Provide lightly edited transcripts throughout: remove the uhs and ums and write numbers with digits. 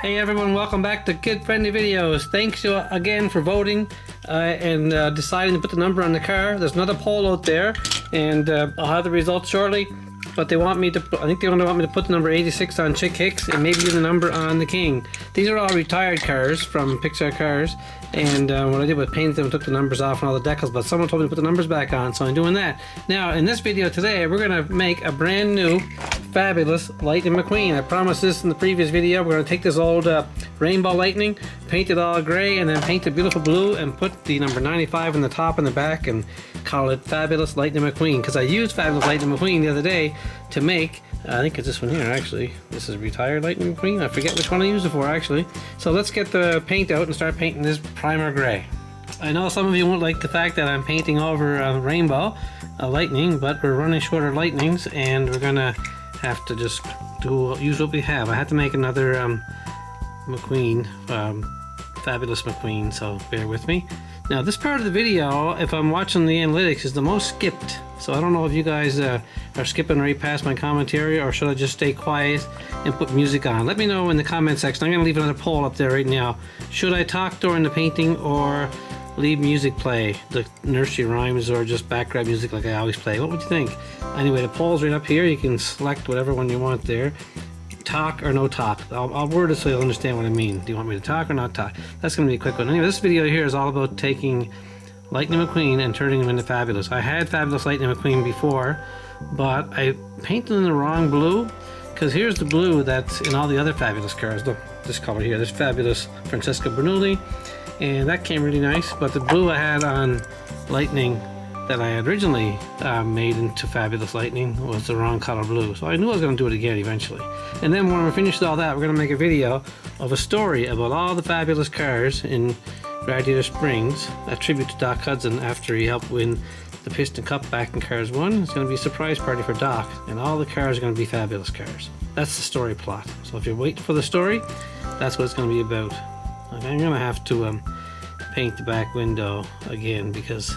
Hey everyone, welcome back to Kid Friendly Videos. Thanks again for voting and deciding to put the number on the car. There's another poll out there, and I'll have the results shortly. But they want me to, I think they want me to put the number 86 on Chick Hicks and maybe the number on the King. These are all retired cars from Pixar Cars, and what I did was painted them and took the numbers off and all the decals, but someone told me to put the numbers back on, so I'm doing that. Now, in this video today, we're going to make a brand new Fabulous Lightning McQueen. I promised this in the previous video. We're going to take this old Rainbow Lightning, paint it all gray, and then paint it beautiful blue, and put the number 95 in the top and the back, and call it Fabulous Lightning McQueen, because I used Fabulous Lightning McQueen the other day to make, I think it's this one here actually. This is Retired Lightning McQueen. I forget which one I used it for actually. So let's get the paint out and start painting this primer gray. I know some of you won't like the fact that I'm painting over Rainbow Lightning, but we're running short of lightnings and we're gonna have to just use what we have. I had to make another McQueen, Fabulous McQueen, so bear with me. Now this part of the video, if I'm watching the analytics, is the most skipped. So I don't know if you guys are skipping right past my commentary, or should I just stay quiet and put music on? Let me know in the comment section. I'm going to leave another poll up there right now. Should I talk during the painting or leave music play, the nursery rhymes, or just background music like I always play? What would you think? Anyway, the poll's right up here. You can select whatever one you want there. Talk or no talk. I'll word it so you'll understand what I mean. Do you want me to talk or not talk? That's going to be a quick one. Anyway, this video here is all about taking Lightning McQueen and turning him into Fabulous. I had Fabulous Lightning McQueen before, but I painted in the wrong blue, because here's the blue that's in all the other Fabulous cars. Look, this color here. This Fabulous Francesca Bernoulli, and that came really nice, but the blue I had on Lightning that I had originally made into Fabulous Lightning was the wrong color blue. So I knew I was going to do it again eventually. And then when we're finished with all that, we're going to make a video of a story about all the Fabulous cars in Radiator Springs, a tribute to Doc Hudson after he helped win the Piston Cup back in Cars 1. It's going to be a surprise party for Doc, and all the cars are going to be Fabulous cars. That's the story plot. So if you're waiting for the story, that's what it's going to be about. Okay, I'm going to have to paint the back window again, because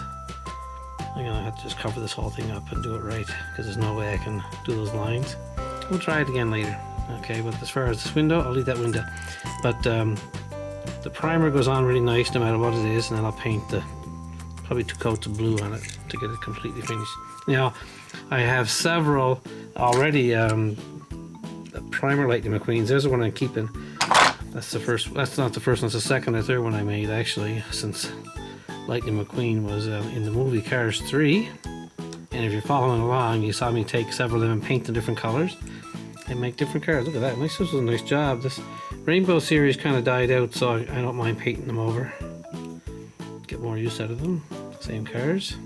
I'm going to have to just cover this whole thing up and do it right, because there's no way I can do those lines. We'll try it again later. Okay, but as far as this window, I'll leave that window. But the primer goes on really nice no matter what it is, and then I'll paint probably 2 coats of blue on it to get it completely finished. Now, I have several already primer Lightning McQueens. There's the one I'm keeping. That's the first. That's not the first one. It's the second or third one I made actually, since Lightning McQueen was in the movie Cars 3. And if you're following along, you saw me take several of them and paint them different colors and make different cars. Look at that. This was a nice job. This Rainbow series kind of died out, so I don't mind painting them over. Get more use out of them. Same cars.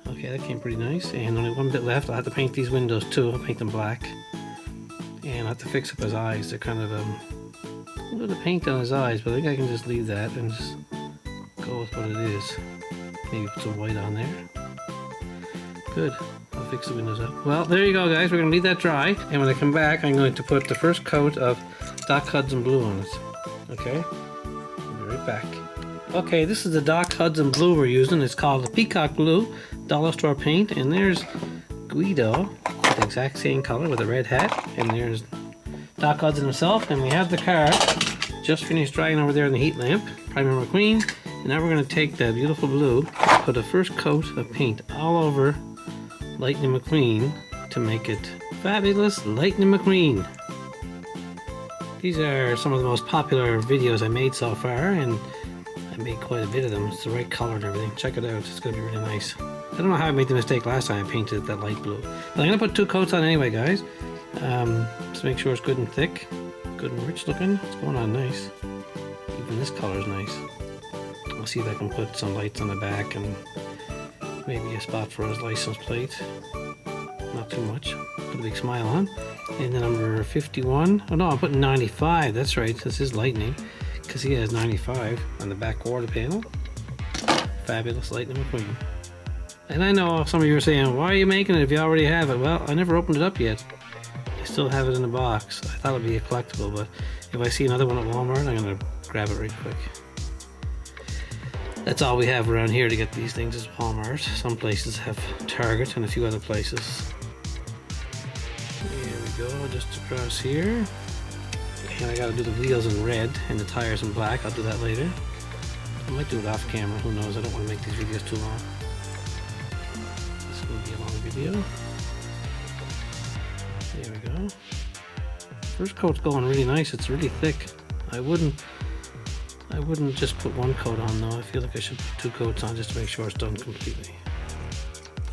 Okay, that came pretty nice. And only one bit left. I'll have to paint these windows too. I'll paint them black. And I'll have to fix up his eyes. They're kind of a little bit of paint on his eyes, but I think I can just leave that and just go with what it is. Maybe put some white on there. Good. I'll fix the windows up. Well, there you go, guys. We're going to leave that dry. And when I come back, I'm going to put the first coat of Doc Hudson blue on it. Okay? I'll be right back. Okay, this is the Doc Hudson blue we're using. It's called the Peacock Blue, dollar store paint. And there's Guido, the exact same color with a red hat. And there's Doc Hudson himself. And we have the car just finished drying over there in the heat lamp. Primer McQueen. And now we're going to take that beautiful blue, put a first coat of paint all over Lightning McQueen to make it Fabulous Lightning McQueen. These are some of the most popular videos I made so far, and I made quite a bit of them. It's the right color and everything. Check it out. It's going to be really nice. I don't know how I made the mistake last time I painted that light blue. But I'm going to put 2 coats on anyway, guys. Just make sure it's good and thick. Good and rich looking. It's going on nice. Even this color is nice. I'll see if I can put some lights on the back and maybe a spot for his license plate. Not too much. Put a big smile on. And then number 51. Oh no, I'm putting 95. That's right. This is Lightning, because he has 95 on the back quarter panel. Fabulous Lightning McQueen. And I know some of you are saying, why are you making it if you already have it? Well, I never opened it up yet. I still have it in the box. I thought it would be a collectible, but if I see another one at Walmart, I'm going to grab it right quick. That's all we have around here to get these things is Walmart. Some places have Target and a few other places. Here we go, just across here. And I gotta do the wheels in red and the tires in black. I'll do that later. I might do it off camera, who knows. I don't want to make these videos too long. This will be a long video. There we go. First coat's going really nice. It's really thick. I wouldn't just put one coat on though. I feel like I should put 2 coats on just to make sure it's done completely.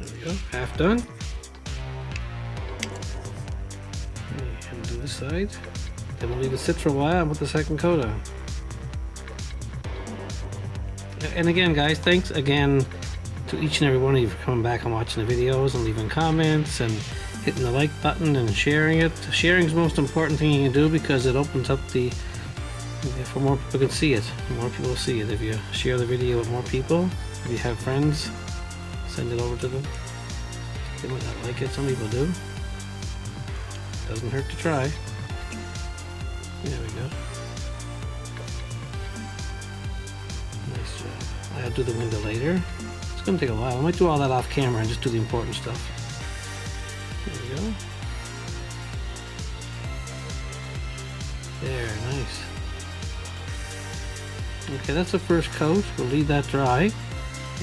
There we go. Half done. And do this side. Then we'll leave it sit for a while and put the second coat on. And again, guys, thanks again to each and every one of you for coming back and watching the videos and leaving comments and hitting the like button and sharing it. Sharing is the most important thing you can do because it opens up the for more people can see it. More people will see it. If you share the video with more people, if you have friends, send it over to them. They might not like it. Some people do. Doesn't hurt to try. There we go. Nice job. I'll do the window later. It's going to take a while. I might do all that off camera and just do the important stuff. There we go. There, nice. Okay, that's the first coat. We'll leave that dry.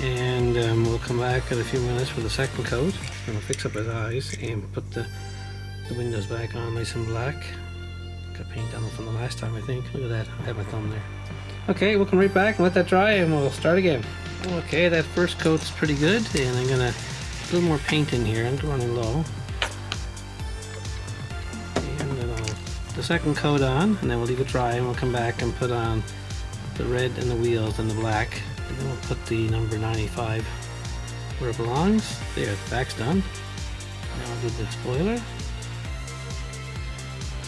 And we'll come back in a few minutes for the second coat. I'm going to fix up his eyes and put the windows back on nice and black. Got paint on them from the last time, I think. Look at that. I have my thumb there. Okay, we'll come right back and let that dry and we'll start again. Okay, that first coat's pretty good. And I'm going to put a little more paint in here. I'm running low. And then I'll put the second coat on and then we'll leave it dry and we'll come back and put on the red and the wheels and the black. And then we'll put the number 95 where it belongs. There, the back's done. Now I'll do the spoiler.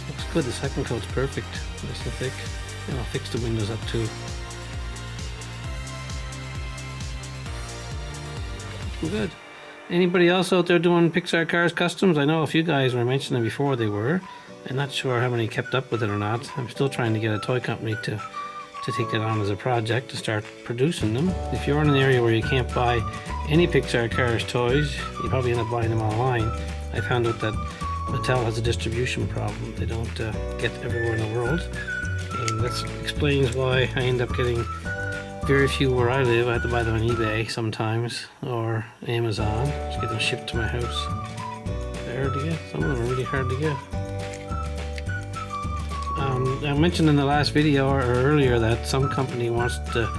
Looks good, the second coat's perfect. Nice and thick. And I'll fix the windows up too. Good. Anybody else out there doing Pixar Cars customs? I know a few guys were mentioning before they were. I'm not sure how many kept up with it or not. I'm still trying to get a toy company to take it on as a project to start producing them. If you're in an area where you can't buy any Pixar Cars toys, you probably end up buying them online. I found out that Mattel has a distribution problem. They don't get everywhere in the world. And that explains why I end up getting very few where I live. I have to buy them on eBay sometimes or Amazon. Just get them shipped to my house. They're hard to get. Some of them are really hard to get. I mentioned in the last video or earlier that some company wants to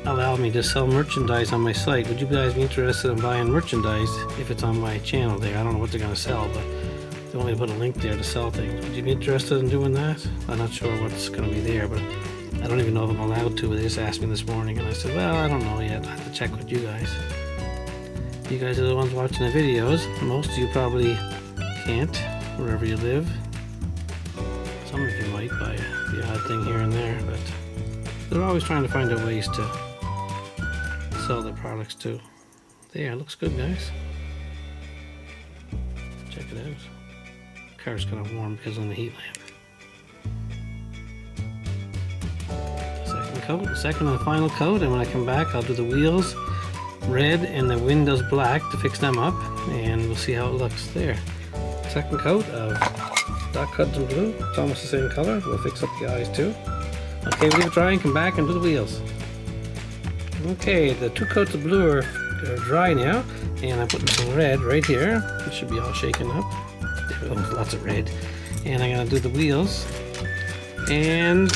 allow me to sell merchandise on my site. Would you guys be interested in buying merchandise if it's on my channel there? I don't know what they're going to sell, but they want me to put a link there to sell things. Would you be interested in doing that? I'm not sure what's going to be there, but I don't even know if I'm allowed to. They just asked me this morning and I said, well, I don't know yet. I have to check with you guys. You guys are the ones watching the videos. Most of you probably can't, wherever you live. Some of you might buy the odd thing here and there, but they're always trying to find out ways to sell their products too. There, looks good, guys. Check it out. The car's kind of warm because of the heat lamp. Second coat, the second and final coat, and when I come back I'll do the wheels red and the windows black to fix them up, and we'll see how it looks. There. Second coat of Doc Hudson blue. It's almost the same color. We'll fix up the eyes too. Okay, we'll leave it dry and come back and do the wheels. Okay, the 2 coats of blue are dry now, and I'm putting some red right here. It should be all shaken up. There's lots of red. And I'm going to do the wheels, and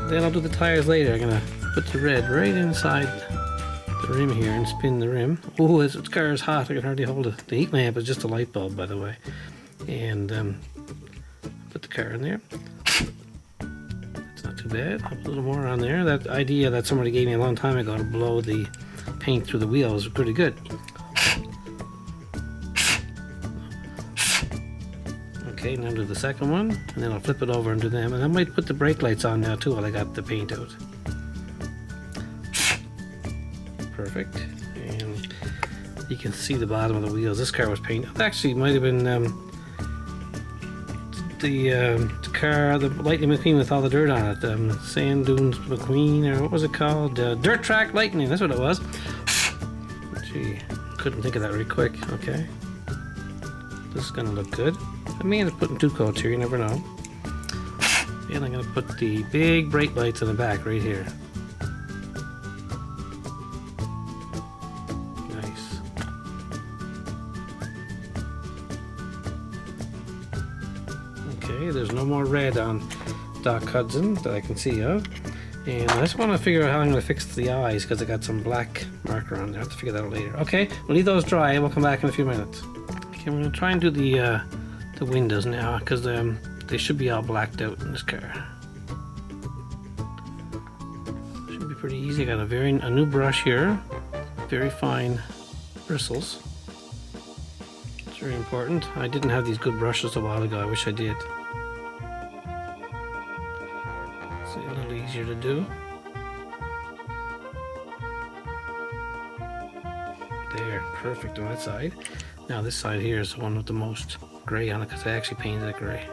then I'll do the tires later. I'm going to put the red right inside the rim here and spin the rim. Oh, this car is hot. I can hardly hold it. The heat lamp is just a light bulb, by the way. And put the car in there. It's not too bad. I'll put a little more on there. That idea that somebody gave me a long time ago to blow the paint through the wheels is pretty good. Okay, now do the second one, and then I'll flip it over and do them. And I might put the brake lights on now too while I got the paint out. Perfect. And you can see the bottom of the wheels. This car was painted. Actually, it might have been the car, the Lightning McQueen with all the dirt on it. Sand Dunes McQueen, or what was it called? Dirt Track Lightning, that's what it was. Gee, couldn't think of that really quick. Okay. This is gonna look good. I may end up putting 2 coats here, you never know. And I'm going to put the big brake lights in the back right here. Nice. Okay, there's no more red on Doc Hudson that I can see of. And I just want to figure out how I'm going to fix the eyes because I got some black marker on there. I have to figure that out later. Okay, we'll leave those dry and we'll come back in a few minutes. Okay, I'm going to try and do the windows now because they should be all blacked out in this car. Should be pretty easy. I got a new brush here. Very fine bristles. It's very important. I didn't have these good brushes a while ago. I wish I did. It's a little easier to do. There, perfect on that side. Now this side here is the one with the most gray on it because I actually painted it gray.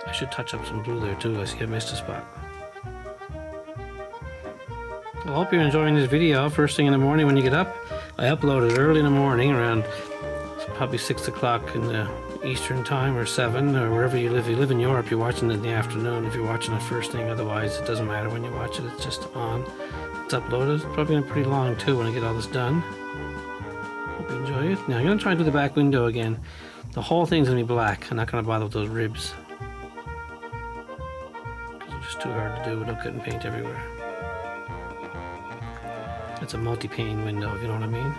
I should touch up some blue there too. I see I missed a spot. I hope you're enjoying this video first thing in the morning when you get up. I upload it early in the morning around probably 6 o'clock in the Eastern time or 7 or wherever you live. If you live in Europe, you're watching it in the afternoon. If you're watching it first thing, otherwise it doesn't matter when you watch it. It's just on. It's uploaded. It's probably going to be pretty long too when I get all this done. Hope you enjoy it. Now I'm going to try and do the back window again. The whole thing's going to be black. I'm not going to bother with those ribs. It's just too hard to do without getting paint everywhere. It's a multi-pane window, if you know what I mean.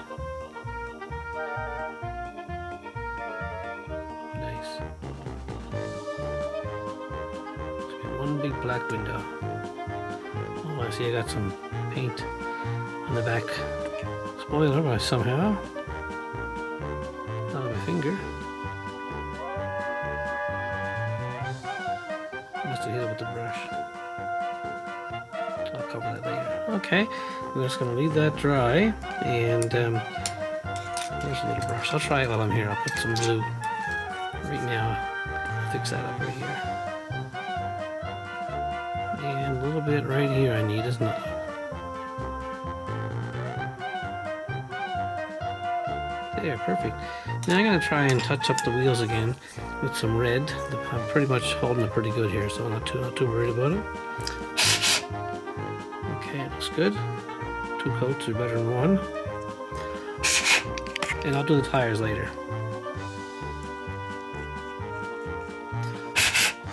Nice. It's got one big black window. Oh, I see I got some paint on the back spoiler somehow. Out of my finger. Must have hit it with the brush. I'll cover that later. Okay, we're just going to leave that dry. And where's the little brush? I'll try it while I'm here. I'll put some blue right now. I'll fix that up right here. And a little bit right here I need, isn't it? There, perfect. Now I'm going to try and touch up the wheels again with some red. I'm pretty much holding it pretty good here, so I'm not too worried about it. Okay, it looks good. 2 coats are better than 1. And I'll do the tires later.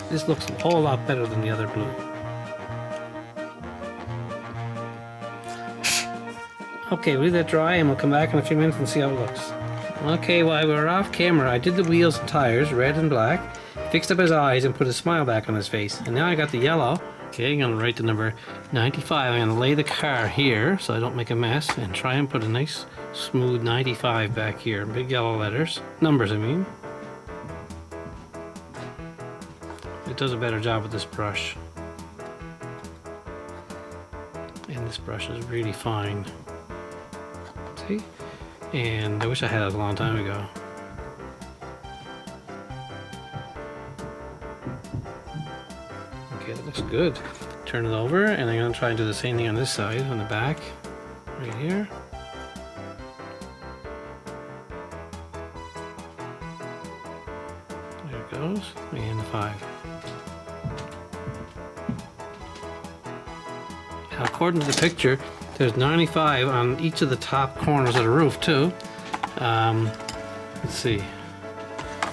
This looks a whole lot better than the other blue. Okay, we'll leave that dry and we'll come back in a few minutes and see how it looks. Okay, while we were off camera, I did the wheels and tires, red and black, fixed up his eyes and put a smile back on his face. And now I got the yellow. Okay, I'm going to write the number 95. I'm going to lay the car here so I don't make a mess and try and put a nice smooth 95 back here. Big yellow letters. Numbers, I mean. It does a better job with this brush. And this brush is really fine. See? And I wish I had it a long time ago. Okay, that looks good. Turn it over, and I'm going to try and do the same thing on this side, on the back, right here. There it goes, and the 5. Now, according to the picture, there's 95 on each of the top corners of the roof too. Let's see.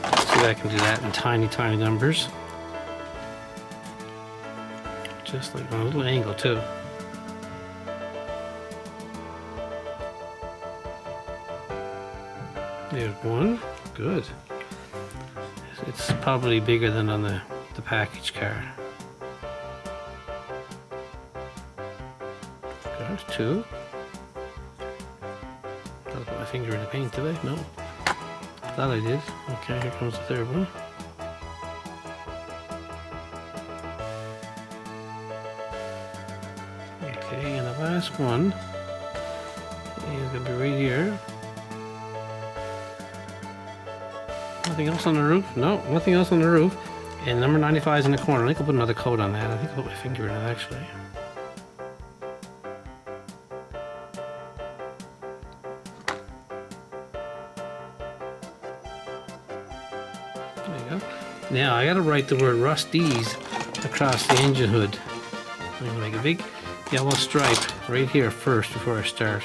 Let's see if I can do that in tiny, tiny numbers. Just like on a little angle too. There's 1. Good. It's probably bigger than on the package car. There's 2. Did I put my finger in the paint today? No. Thought I did. Okay, here comes the 3rd one. Okay, and the last one is going to be right here. Nothing else on the roof? No, nothing else on the roof. And number 95 is in the corner. I think I'll put another coat on that. I think I'll put my finger in it actually. There you go. Now I gotta write the word Rusty's across the engine hood. I'm gonna make a big yellow stripe right here first before I start.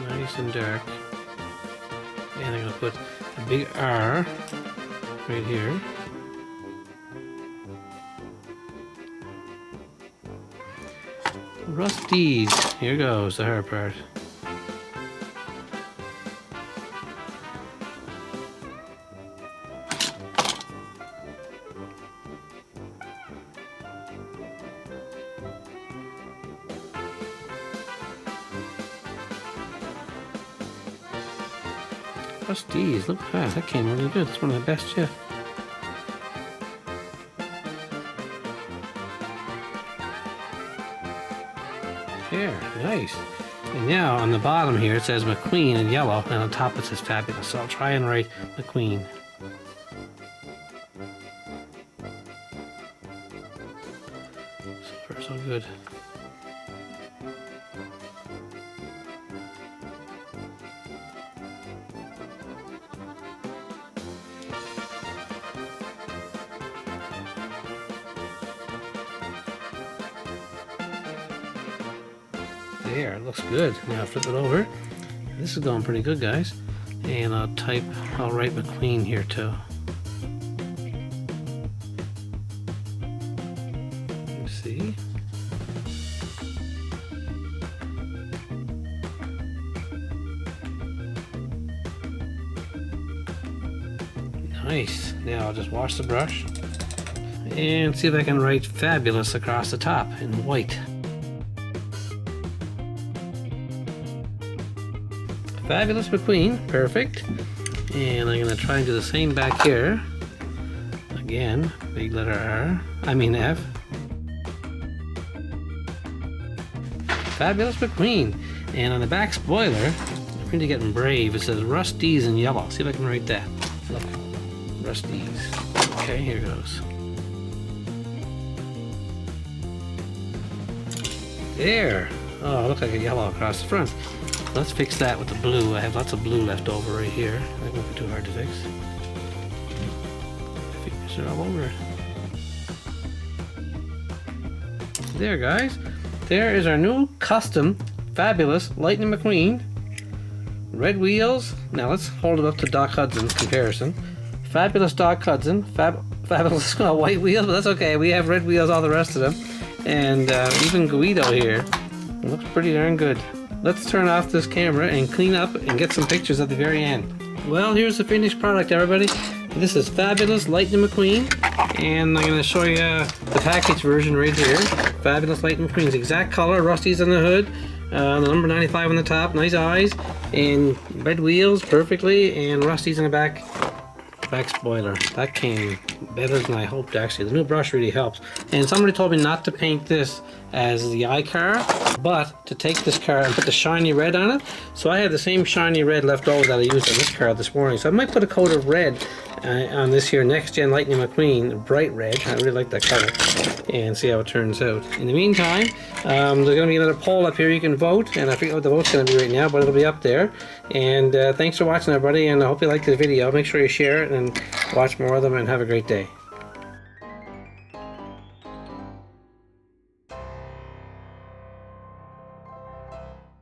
Nice and dark. And I'm gonna put a big R right here. Rusty's. Here goes the hard part. Rusty's, look at that. That came really good. It's one of the best yet. There, nice. And now on the bottom here it says McQueen in yellow, and on top it says Fabulous. So I'll try and write McQueen. So far so good. There, it looks good. Now I'll flip it over. This is going pretty good, guys. And I'll write McQueen here too. Let's see. Nice. Now I'll just wash the brush and see if I can write Fabulous across the top in white. Fabulous McQueen, perfect. And I'm gonna try and do the same back here. Again, big letter F. Fabulous McQueen. And on the back spoiler, I'm really getting brave. It says Rusty's in yellow. See if I can write that. Look, Rusty's. Okay, here goes. There. Oh, it looks like a yellow across the front. Let's fix that with the blue. I have lots of blue left over right here. That won't be too hard to fix. Fingers are all over it. There, guys. There is our new custom Fabulous Lightning McQueen. Red wheels. Now let's hold it up to Doc Hudson's comparison. Fabulous Doc Hudson. Fabulous white wheels, but that's okay. We have red wheels, all the rest of them. And even Guido here. It looks pretty darn good. Let's turn off this camera and clean up and get some pictures at the very end. Well, here's the finished product, everybody. This is Fabulous Lightning McQueen, and I'm going to show you the package version right here. Fabulous Lightning McQueen's exact color, Rusty's on the hood, the number 95 on the top, nice eyes, and red wheels perfectly, and Rusty's in the back spoiler. That came better than I hoped, actually. The new brush really helps. And somebody told me not to paint this as the iCar, but to take this car and put the shiny red on it. So I had the same shiny red left over that I used on this car this morning. So I might put a coat of red on this here Next Gen Lightning McQueen, bright red. I really like that color. And see how it turns out. In the meantime, there's going to be another poll up here. You can vote, and I forget what the vote's going to be right now, but it'll be up there. And thanks for watching, everybody, and I hope you liked the video. Make sure you share it and watch more of them, and have a great day.